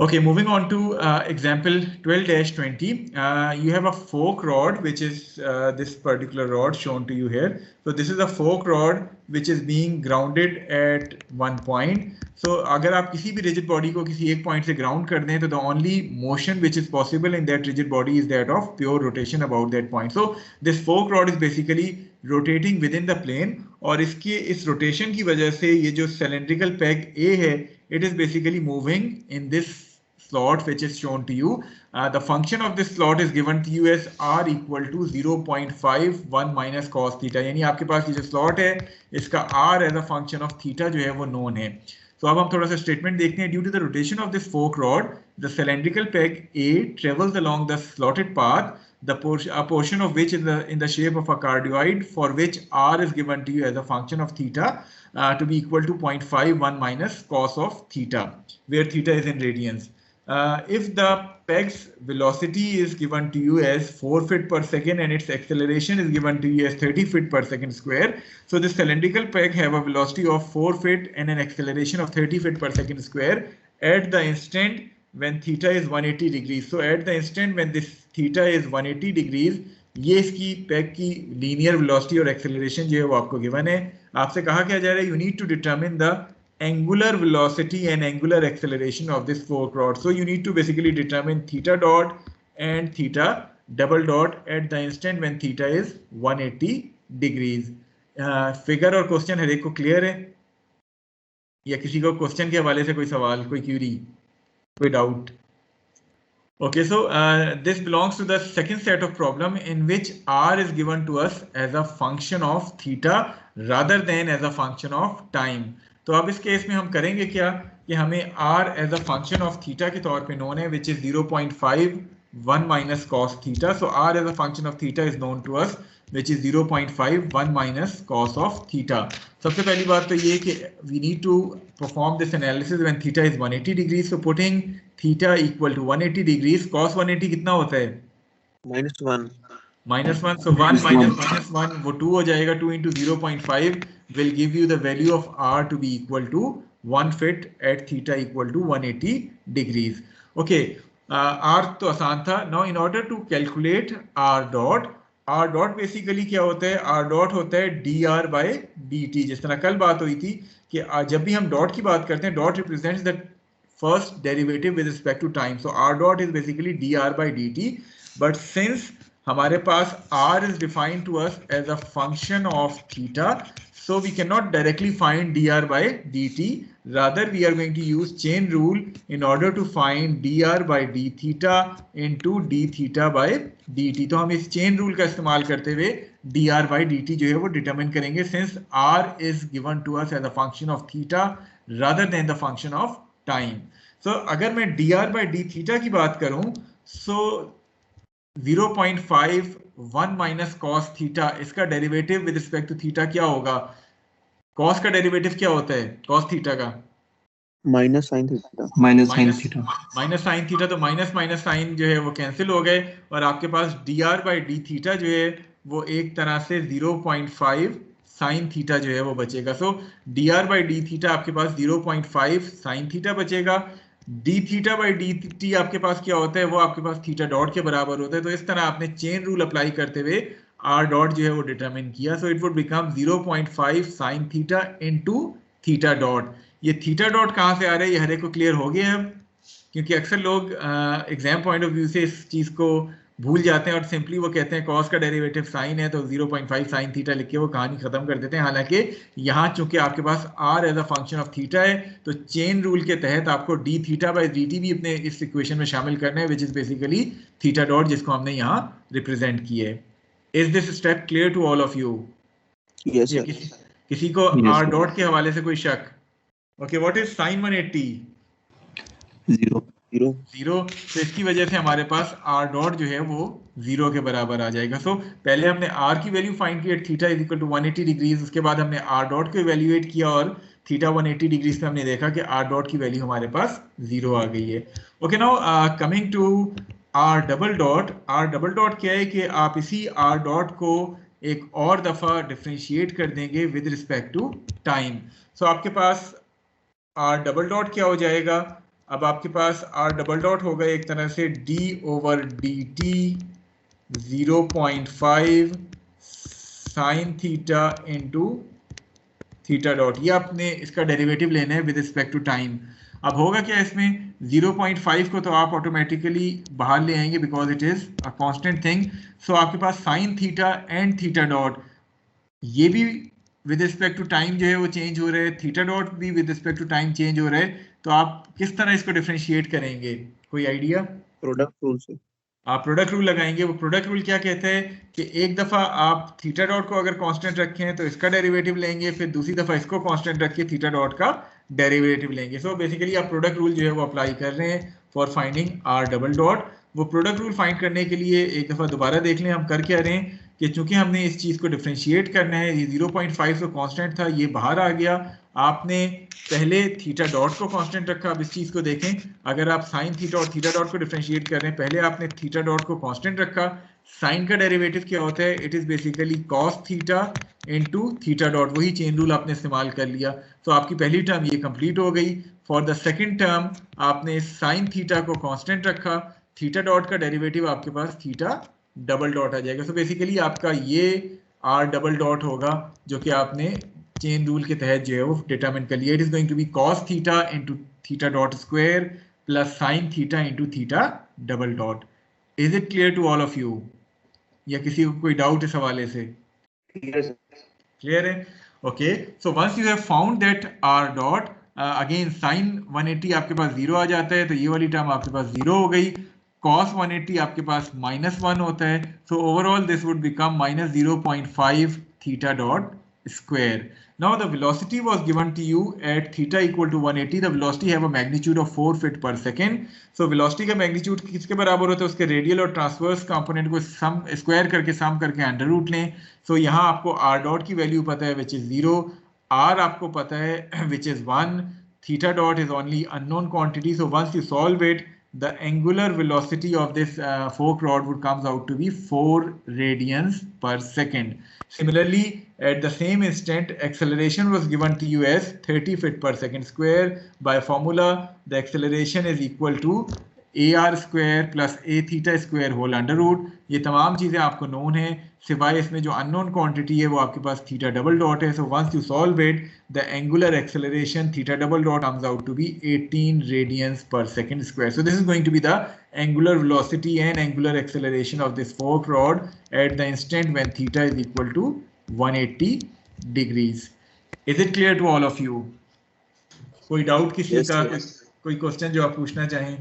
Okay, moving on to example 12-20. You have a fork rod, which is this particular rod shown to you here. So this is a fork rod which is being grounded at one point. So अगर आप किसी भी rigid body को किसी एक point से ground कर दें, तो the only motion which is possible in that rigid body is that of pure rotation about that point. So this fork rod is basically rotating within the plane, और इसकी इस rotation की वजह से ये जो cylindrical peg A है, it is basically moving in this slot which is shown to you. The function of this slot is given to you as r equal to 0.51 minus cos theta. यानी आपके पास ये जो slot है इसका r as a function of theta जो है वो known है. तो अब हम थोड़ा सा स्टेटमेंट देखते हैं. Due to the rotation of this fork rod, the cylindrical peg A travels along the slotted path, a portion of which is in the shape of a cardioid, for which r is given to you as a function of theta to be equal to 0.51 minus cos of theta, where theta is in radians. If the peg's velocity is given to you as 4 feet per second and its acceleration is given to you as 30 feet per second square, so this cylindrical peg have a velocity of 4 feet and an acceleration of 30 feet per second square at the instant when theta is 180 degrees. So at the instant when this theta is 180 degrees, ये इसकी peg की linear velocity और acceleration जो है वो आपको given है. आपसे कहा क्या जा रहा है, you need to determine the angular velocity and angular acceleration of this fork rod. So you need to basically determine theta dot and theta double dot at the instant when theta is 180 degrees. Figure और question हर एक को clear है या किसी को question के हवाले से कोई सवाल, कोई query, कोई doubt? Okay, so this belongs to the second set of problem in which r is given to us as a function of theta rather than as a function of time. तो अब इस case में हम करेंगे क्या कि हमें r as a function of theta के तौर पे known है, which is 0.51 minus cos theta. So r as a function of theta is known to us, which is 0.51 minus cos of theta. सबसे पहली बात तो ये कि we need to perform this analysis when theta is 180 degrees. So putting theta equal to 180 degrees, cos 180 कितना होता है? -1. -1. So 1 minus -1 वो 2 हो जाएगा. 2 into 0.5 will give you the value of r to be equal to 1 foot at theta equal to 180 degrees. Okay, r तो आसान था. Now in order to calculate r dot basically क्या होता है? r dot होता है dr by dt. जिस तरह कल बात हुई थी कि जब भी हम डॉट की बात करते हैं, dot represents the first derivative with respect to time. So r dot is basically dr by dt. But since हमारे पास r is defined to us as a function of theta, so we cannot directly find dr by dt. Rather, we are going to use chain rule in order to find dr by d theta into d theta by dt. तो हम इस chain rule का इस्तेमाल करते हुए dr by dt जो है वो determine करेंगे, since r is given to us as a function of theta rather than the function of time. So अगर मैं dr by d theta की बात करूं, so 0.51 minus cos theta, इसका derivative with respect to theta क्या होगा? cos का derivative क्या होता है cos थीटा का? Minus sine theta. Minus sine theta. तो माइनस माइनस साइन जो है वो कैंसिल हो गए और आपके पास dr by d थीटा जो है वो एक तरह से 0.5 साइन थीटा जो है वो बचेगा. सो dr by d थीटा आपके पास 0.5 साइन थीटा बचेगा. d theta by D T आपके पास क्या होता है? वो आपके पास थीटा डॉट के बराबर होता है. तो इस तरह आपने चेन रूल अप्लाई करते हुए r डॉट जो है वो डिटरमिन किया. So it would become 0.5 sine theta into theta dot. ये थीटा डॉट कहाँ से आ रहा है ये हर एक को क्लियर हो गया है, क्योंकि अक्सर लोग एग्जाम पॉइंट ऑफ व्यू से इस चीज़ को भूल जाते हैं और सिंपली वो कहते हैं कॉस का डेरिवेटिव साइन है तो 0.5 साइन थीटा लिख के वो कहानी खत्म कर देते हैं. हालांकि यहाँ चूंकि आपके पास r as a function of theta है तो चेन रूल के तहत आपको d थीटा बाई dt भी अपने इस इक्वेशन में शामिल करना है, which is basically theta dot जिसको हमने यहाँ रिप्रेजेंट किया है. Is this step clear to all of you? किसी को r डॉट के हवाले से कोई शक? Okay, what is sine 180? Zero. तो इसकी वजह से हमारे पास r डॉट जो है वो 0 के बराबर आ जाएगा. सो पहले हमने r की वैल्यू फाइंड की theta is equal to 180 degrees. उसके बाद हमने r डॉट को इवेल्युएट किया और थीटा 180 डिग्रीज पे हमने देखा कि r डॉट की वैल्यू हमारे पास 0 आ गई है. Okay, now coming to r double dot. r double dot क्या है कि आप इसी r डॉट को एक और दफा डिफरेंशिएट कर देंगे विद रिस्पेक्ट टू टाइम। सो आपके पास r डबल डॉट क्या हो जाएगा, अब आपके पास r डबल डॉट होगा एक तरह से d/dt 0.5 sign theta into theta dot. ये आपने इसका डेरिवेटिव लेना है विद रिस्पेक्ट टू टाइम। अब होगा क्या इसमें, 0.5 को तो आप ऑटोमेटिकली बाहर ले आएंगे because it is a constant thing. So आपके पास sine theta and theta dot ये भी विद रिस्पेक्ट टू टाइम जो है वो चेंज हो रहे हैं, थीटा डॉट भी with respect to time change हो रहा है। तो आप किस तरह इसको डिफरेंशिएट करेंगे, कोई आइडिया? प्रोडक्ट रूल से। आप प्रोडक्ट रूल लगाएंगे। वो प्रोडक्ट रूल क्या कहते हैं कि एक दफा आप थीटा डॉट को अगर कांस्टेंट रखें तो इसका डेरिवेटिव लेंगे, फिर दूसरी दफा इसको कांस्टेंट रख के थीटा डॉट का डेरिवेटिव लेंगे। सो बेसिकली आप प्रोडक्ट रूल जो है वो अप्लाई कर रहे हैं for finding r double dot. वो प्रोडक्ट रूल फाइंड करने के लिए एक दफा दोबारा देख लें हम कर क्या रहे हैं कि चूंकि हमने इस चीज को डिफरेंशिएट करना है, ये 0.5 तो कांस्टेंट था, ये बाहर आ गया। आपने पहले थीटा डॉट को कांस्टेंट रखा। अब इस चीज को देखें, अगर आप साइन थीटा और थीटा डॉट को डिफरेंशिएट कर रहे हैं, पहले आपने थीटा डॉट को कांस्टेंट रखा। साइन का डेरिवेटिव क्या होता है, it is basically cos theta into theta dot. वही चेन रूल आपने इस्तेमाल कर लिया। तो आपकी पहली टर्म ये कंप्लीट हो गई। फॉर द सेकंड टर्म आपने साइन थीटा को कांस्टेंट रखा, थीटा डॉट का डेरिवेटिव आपके पास थीटा डबल डॉट आ जाएगा। सो बेसिकली आपका ये r डबल डॉट होगा जो कि आपने चेन रूल के तहत जो है वो डिटरमिन कर लिया। It is going to be cos theta into theta dot square plus sine theta into theta double dot. Is it clear to all of you, या किसी को कोई डाउट इस हवाले से? क्लियर है? Okay, so once you have found that r dot, again sine 180 आपके पास 0 आ जाता है, तो ये वाली टर्म आपके पास 0 हो गई। cos 180 आपके पास -1 होता है। So overall this would become -0.5 theta dot square. Now the velocity was given to you at theta equal to 180. The velocity have a magnitude of 4 feet per second. So velocity का magnitude किसके बराबर होता है, उसके radial और transverse component को सम square करके सम करके अंडर रूट लें। सो यहाँ आपको r डॉट की वैल्यू पता है विच इज 0, r आपको पता है which is 1, theta dot is only unknown quantity. So once you solve it, the angular velocity of this fork rod would comes out to be 4 radians per second. Similarly, at the same instant, acceleration was given to you as 30 feet per second square. By formula, the acceleration is equal to ar square plus a theta square whole under root. ये तमाम चीज़ें आपको known है, सिवाय इसमें जो unknown quantity है वो आपके पास theta double dot है. So once you solve it, the angular acceleration theta double dot comes out to be 18 radians per second square. So this is going to be the angular velocity and angular acceleration of this fork rod at the instant when theta is equal to 180 degrees. Is it clear to all of you? कोई doubt किसी का, कोई question जो आप पूछना चाहें?